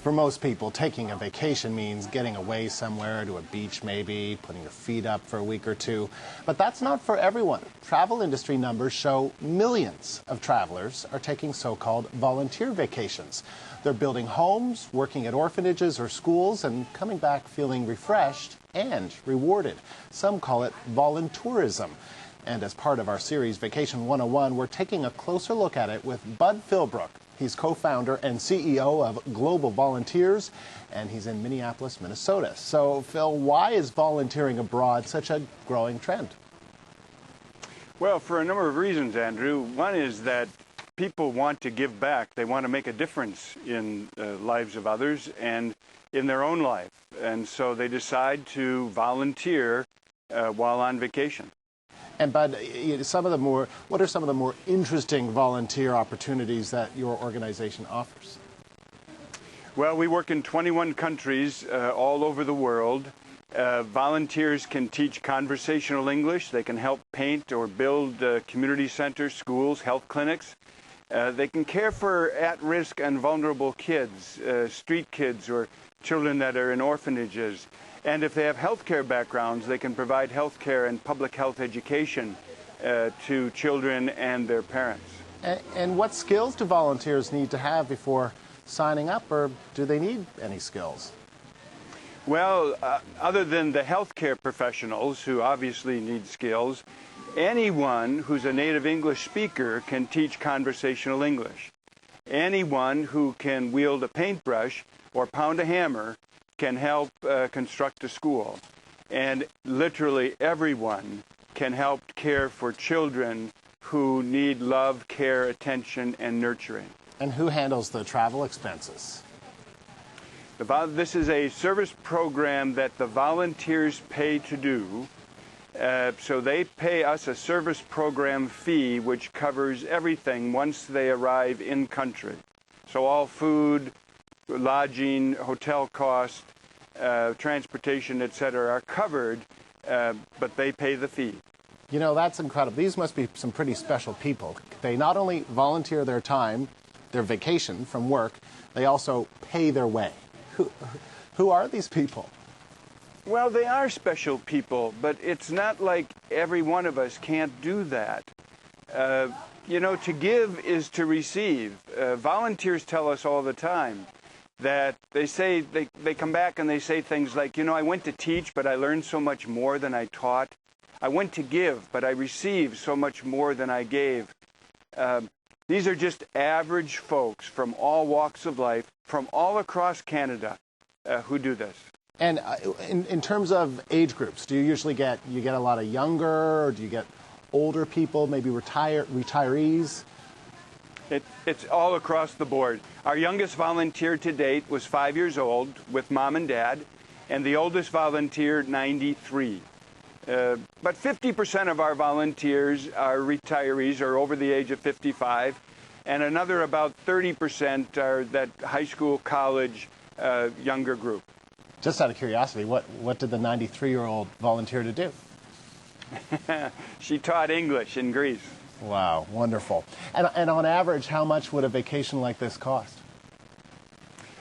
For most people, taking a vacation means getting away somewhere, to a beach maybe, putting your feet up for a week or two. But that's not for everyone. Travel industry numbers show millions of travelers are taking so-called volunteer vacations. They're building homes, working at orphanages or schools, and coming back feeling refreshed and rewarded. Some call it voluntourism. And as part of our series, Vacation 101, we're taking a closer look at it with Bud Philbrook. He's co-founder and CEO of Global Volunteers, and he's in Minneapolis, Minnesota. So, Phil, why is volunteering abroad such a growing trend? Well, for a number of reasons, Andrew. One is that people want to give back. They want to make a difference in the lives of others and in their own life. And so they decide to volunteer while on vacation. And Bud, what are some of the more interesting volunteer opportunities that your organization offers? Well, we work in 21 countries all over the world. Volunteers can teach conversational English. They can help paint or build community centers, schools, health clinics. They can care for at-risk and vulnerable kids, street kids or children that are in orphanages. And if they have healthcare backgrounds, they can provide healthcare and public health education to children and their parents. And what skills do volunteers need to have before signing up, or do they need any skills? Well, other than the healthcare professionals, who obviously need skills, anyone who's a native English speaker can teach conversational English. Anyone who can wield a paintbrush or pound a hammer can help construct a school. And literally everyone can help care for children who need love, care, attention, and nurturing. And who handles the travel expenses? This is a service program that the volunteers pay to do. So they pay us a service program fee which covers everything once they arrive in country. So all food, lodging, hotel costs, transportation, etc. are covered, but they pay the fee. You know, that's incredible. These must be some pretty special people. They not only volunteer their time, their vacation from work, they also pay their way. Who are these people? Well, they are special people, but it's not like every one of us can't do that. You know, to give is to receive. Volunteers tell us all the time that they come back and they say things like, you know, I went to teach, but I learned so much more than I taught. I went to give, but I received so much more than I gave. These are just average folks from all walks of life, from all across Canada, who do this. And in terms of age groups, do you usually get a lot of younger, or do you get older people, maybe retirees? It's all across the board. Our youngest volunteer to date was 5 years old with mom and dad, and the oldest volunteer, 93. But 50% of our volunteers are retirees or over the age of 55, and another about 30% are that high school, college, younger group. Just out of curiosity, what did the 93-year-old volunteer to do? She taught English in Greece. Wow, wonderful. And on average, how much would a vacation like this cost?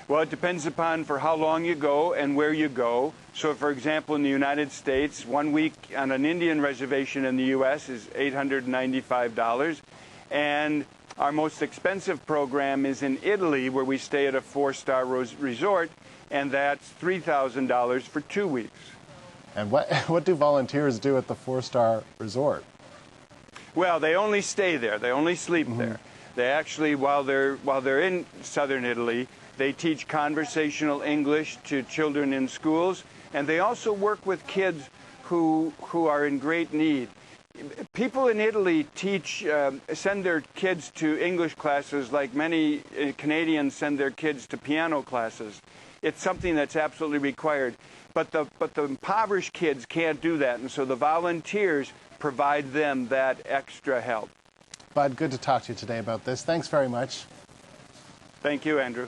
Well, it depends upon for how long you go and where you go. So, for example, in the United States, 1 week on an Indian reservation in the U.S. is $895. And our most expensive program is in Italy, where we stay at a 4-star resort, and that's $3,000 for 2 weeks. And what do volunteers do at the 4-star resort? Well, they only stay there. They only sleep there. They actually, while they're in southern Italy, they teach conversational English to children in schools, and they also work with kids who are in great need. People in Italy send their kids to English classes like many Canadians send their kids to piano classes. It's something that's absolutely required. But the impoverished kids can't do that, and so the volunteers provide them that extra help. Bud, good to talk to you today about this. Thanks very much. Thank you, Andrew.